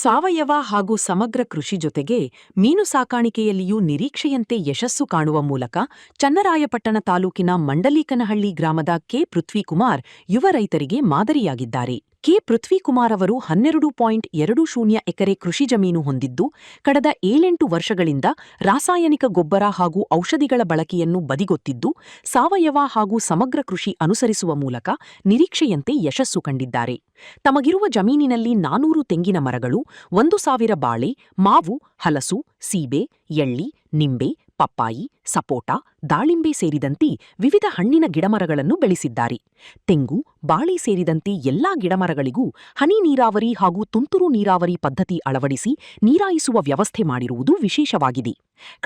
ಸಾವಯವ ಹಾಗೂ ಸಮಗ್ರ ಕೃಷಿ ಜೊತೆಗೆ ಮೀನು ಸಾಕಾಣಿಕೆಯಲ್ಲಿಯೂ ನಿರೀಕ್ಷೆಯಂತೆ ಯಶಸ್ಸು ಕಾಣುವ ಮೂಲಕ ಚನ್ನರಾಯಪಟ್ಟಣ ತಾಲೂಕಿನ ಮಂಡಲೀಕನಹಳ್ಳಿ ಗ್ರಾಮದ ಕೆ ಪೃಥ್ವಿಕುಮಾರ್ ಯುವ ರೈತರಿಗೆ ಮಾದರಿಯಾಗಿದ್ದಾರೆ. ಕೆ ಪೃಥ್ವಿಕುಮಾರ್ ಅವರು 12.20 ಎಕರೆ ಕೃಷಿ ಜಮೀನು ಹೊಂದಿದ್ದು, ಕಳೆದ 7-8 ವರ್ಷಗಳಿಂದ ರಾಸಾಯನಿಕ ಗೊಬ್ಬರ ಹಾಗೂ ಔಷಧಿಗಳ ಬಳಕೆಯನ್ನು ಬದಿಗೊತ್ತಿದ್ದು, ಸಾವಯವ ಹಾಗೂ ಸಮಗ್ರ ಕೃಷಿ ಅನುಸರಿಸುವ ಮೂಲಕ ನಿರೀಕ್ಷೆಯಂತೆ ಯಶಸ್ಸು ಕಂಡಿದ್ದಾರೆ. ತಮಗಿರುವ ಜಮೀನಿನಲ್ಲಿ 400 ತೆಂಗಿನ ಮರಗಳು, 1000 ಬಾಳೆ, ಮಾವು, ಹಲಸು, ಸೀಬೆ, ಎಳ್ಳಿ, ನಿಂಬೆ, ಪಪ್ಪಾಯಿ, ಸಪೋಟ, ದಾಳಿಂಬೆ ಸೇರಿದಂತೆ ವಿವಿಧ ಹಣ್ಣಿನ ಗಿಡಮರಗಳನ್ನು ಬೆಳೆಸಿದ್ದಾರೆ. ತೆಂಗು, ಬಾಳೆ ಸೇರಿದಂತೆ ಎಲ್ಲಾ ಗಿಡಮರಗಳಿಗೂ ಹನಿ ನೀರಾವರಿ ಹಾಗೂ ತುಂತುರು ನೀರಾವರಿ ಪದ್ಧತಿ ಅಳವಡಿಸಿ ನೀರಾಯಿಸುವ ವ್ಯವಸ್ಥೆ ಮಾಡಿರುವುದು ವಿಶೇಷವಾಗಿದೆ.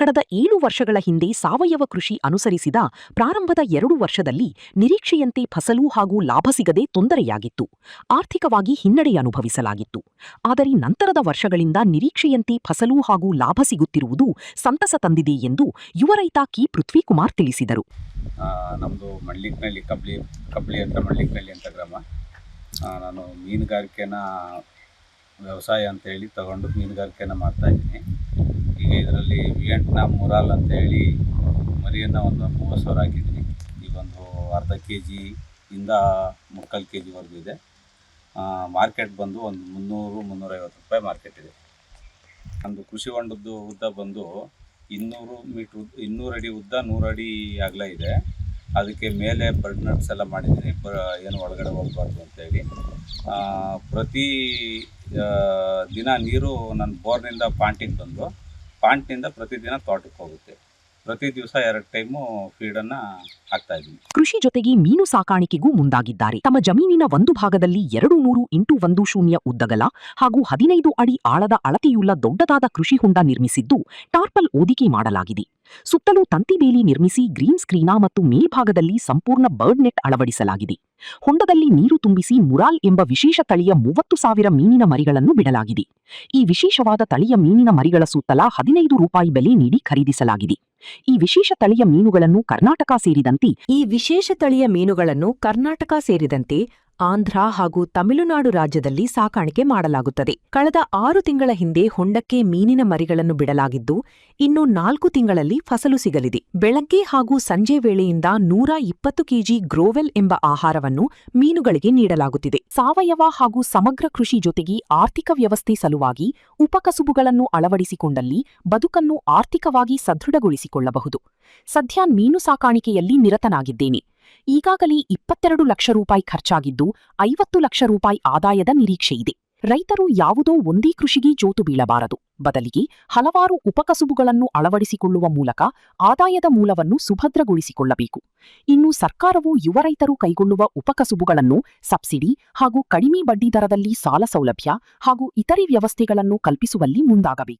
ಕಳೆದ 7 ವರ್ಷಗಳ ಹಿಂದೆ ಸಾವಯವ ಕೃಷಿ ಅನುಸರಿಸಿದ ಪ್ರಾರಂಭದ 2 ವರ್ಷದಲ್ಲಿ ನಿರೀಕ್ಷೆಯಂತೆ ಫಸಲು ಹಾಗೂ ಲಾಭ ಸಿಗದೆ ತೊಂದರೆಯಾಗಿತ್ತು. ಆರ್ಥಿಕವಾಗಿ ಹಿನ್ನಡೆ ಅನುಭವಿಸಲಾಗಿತ್ತು. ಆದರೆ ನಂತರದ ವರ್ಷಗಳಿಂದ ನಿರೀಕ್ಷೆಯಂತೆ ಫಸಲು ಹಾಗೂ ಲಾಭ ಸಿಗುತ್ತಿರುವುದು ಸಂತಸ ತಂದಿದೆ ಎಂದು ಯುವ ರೈತ ಕೆ ಪೃಥ್ವಿಕುಮಾರ್ ತಿಳಿಸಿದರು. ನಮ್ಮದು ಮಂಡ್ಲಿಕ್ನಹಳ್ಳಿ ಕಬ್ಳಿ ಹತ್ರ ಮಂಡ್ಲಿಕ್ನಹಳ್ಳಿ ಅಂತ ಗ್ರಾಮ. ನಾನು ಮೀನುಗಾರಿಕೆನ ವ್ಯವಸಾಯ ಅಂತೇಳಿ ತಗೊಂಡು ಮೀನುಗಾರಿಕೆನ ಮಾಡ್ತಾಯಿದ್ದೀನಿ. ಈಗ ಇದರಲ್ಲಿ ವಿಯೆಟ್ನಾಂ ಮುರಾಲ್ ಅಂತೇಳಿ ಮರಿಯನ್ನು ಒಂದು 30,000 ಹಾಕಿದ್ದೀನಿ. ಈಗ ಒಂದು ಅರ್ಧ kg ಇಂದ 3/4 kg ಇದೆ. ಮಾರ್ಕೆಟ್ ಬಂದು ಒಂದು 300-350 ರೂಪಾಯಿ ಮಾರ್ಕೆಟ್ ಇದೆ. ಒಂದು ಕೃಷಿ ಹೊಂಡದ್ದು ಉದ್ದ ಬಂದು 200 ಅಡಿ ಉದ್ದ, 100 ಅಡಿ ಅಗಲ ಇದೆ. ಅದಕ್ಕೆ ಮೇಲೆ ಬರ್ಡ್ ನಟ್ಸ್ ಎಲ್ಲ ಮಾಡಿದ್ದೀನಿ, ಏನು ಒಳಗಡೆ ಹೋಗಬಾರ್ದು ಅಂತೇಳಿ. ಪ್ರತಿ ದಿನ ನೀರು ನನ್ನ ಬೋರ್ನಿಂದ ಪಾಂಟಿಗೆ ಬಂದು ಪಾಂಟ್ನಿಂದ ಪ್ರತಿದಿನ ತೋಟಕ್ಕೆ ಹೋಗುತ್ತೆ. ಪ್ರತಿ ದಿವಸ 2 ಟೈಮು ಫೀಡನ್ನು ಹಾಕ್ತಾಯಿದ್ದೀನಿ. ಕೃಷಿ ಜೊತೆಗೆ ಮೀನು ಸಾಕಾಣಿಕೆಗೂ ಮುಂದಾಗಿದ್ದಾರೆ. ತಮ್ಮ ಜಮೀನಿನ ಒಂದು ಭಾಗದಲ್ಲಿ 200x10 ಉದ್ದಗಲ ಹಾಗೂ 15 ಅಡಿ ಆಳದ ಅಳತೆಯುಳ್ಳ ದೊಡ್ಡದಾದ ಕೃಷಿ ಹೊಂಡ ನಿರ್ಮಿಸಿದ್ದು, ಟಾರ್ಪಲ್ ಹೊದಿಕೆ ಮಾಡಲಾಗಿದೆ. ಸುತ್ತಲೂ ತಂತಿ ಬೇಲಿ ನಿರ್ಮಿಸಿ ಗ್ರೀನ್ ಸ್ಕ್ರೀನಾ ಮತ್ತು ಮೇಲ್ಭಾಗದಲ್ಲಿ ಸಂಪೂರ್ಣ ಬರ್ಡ್ ನೆಟ್ ಅಳವಡಿಸಲಾಗಿದೆ. ಹೊಂಡದಲ್ಲಿ ನೀರು ತುಂಬಿಸಿ ಮುರಾಲ್ ಎಂಬ ವಿಶೇಷ ತಳಿಯ 30,000 ಮೀನಿನ ಮರಿಗಳನ್ನು ಬಿಡಲಾಗಿದೆ. ಈ ವಿಶೇಷವಾದ ತಳಿಯ ಮೀನಿನ ಮರಿಗಳ ಸುತ್ತಲ 15 ರೂಪಾಯಿ ಬೆಲೆ ನೀಡಿ ಖರೀದಿಸಲಾಗಿದೆ. ಈ ವಿಶೇಷ ತಳಿಯ ಮೀನುಗಳನ್ನು ಕರ್ನಾಟಕ ಸೇರಿದಂತೆ ಆಂಧ್ರ ಹಾಗೂ ತಮಿಳುನಾಡು ರಾಜ್ಯದಲ್ಲಿ ಸಾಕಾಣಿಕೆ ಮಾಡಲಾಗುತ್ತದೆ. ಕಳೆದ 6 ತಿಂಗಳ ಹಿಂದೆ ಹೊಂಡಕ್ಕೆ ಮೀನಿನ ಮರಿಗಳನ್ನು ಬಿಡಲಾಗಿದ್ದು, ಇನ್ನು 4 ತಿಂಗಳಲ್ಲಿ ಫಸಲು ಸಿಗಲಿದೆ. ಬೆಳಗ್ಗೆ ಹಾಗೂ ಸಂಜೆ ವೇಳೆಯಿಂದ 120 ಕೆಜಿ ಗ್ರೋವೆಲ್ ಎಂಬ ಆಹಾರವನ್ನು ಮೀನುಗಳಿಗೆ ನೀಡಲಾಗುತ್ತಿದೆ. ಸಾವಯವ ಹಾಗೂ ಸಮಗ್ರ ಕೃಷಿ ಜೊತೆಗೆ ಆರ್ಥಿಕ ವ್ಯವಸ್ಥೆ ಸಲುವಾಗಿ ಉಪಕಸುಬುಗಳನ್ನು ಅಳವಡಿಸಿಕೊಂಡಲ್ಲಿ ಬದುಕನ್ನು ಆರ್ಥಿಕವಾಗಿ ಸದೃಢಗೊಳಿಸಿಕೊಳ್ಳಬಹುದು. ಸದ್ಯ ಮೀನು ಸಾಕಾಣಿಕೆಯಲ್ಲಿ ನಿರತನಾಗಿದ್ದೇನೆ. ಈಗಾಗಲೇ 22 ಲಕ್ಷ ರೂಪಾಯಿ ಖರ್ಚಾಗಿದ್ದು, 50 ಲಕ್ಷ ರೂಪಾಯಿ ಆದಾಯದ ನಿರೀಕ್ಷೆಯಿದೆ. ರೈತರು ಯಾವುದೋ ಒಂದೇ ಕೃಷಿಗೆ ಜೋತು ಬೀಳಬಾರದು. ಬದಲಿಗೆ ಹಲವಾರು ಉಪಕಸುಬುಗಳನ್ನು ಅಳವಡಿಸಿಕೊಳ್ಳುವ ಮೂಲಕ ಆದಾಯದ ಮೂಲವನ್ನು ಸುಭದ್ರಗೊಳಿಸಿಕೊಳ್ಳಬೇಕು. ಇನ್ನು ಸರ್ಕಾರವು ಯುವ ರೈತರು ಕೈಗೊಳ್ಳುವ ಉಪಕಸುಬುಗಳನ್ನು ಸಬ್ಸಿಡಿ ಹಾಗೂ ಕಡಿಮೆ ಬಡ್ಡಿ ದರದಲ್ಲಿ ಸಾಲ ಸೌಲಭ್ಯ ಹಾಗೂ ಇತರೆ ವ್ಯವಸ್ಥೆಗಳನ್ನು ಕಲ್ಪಿಸುವಲ್ಲಿ ಮುಂದಾಗಬೇಕು.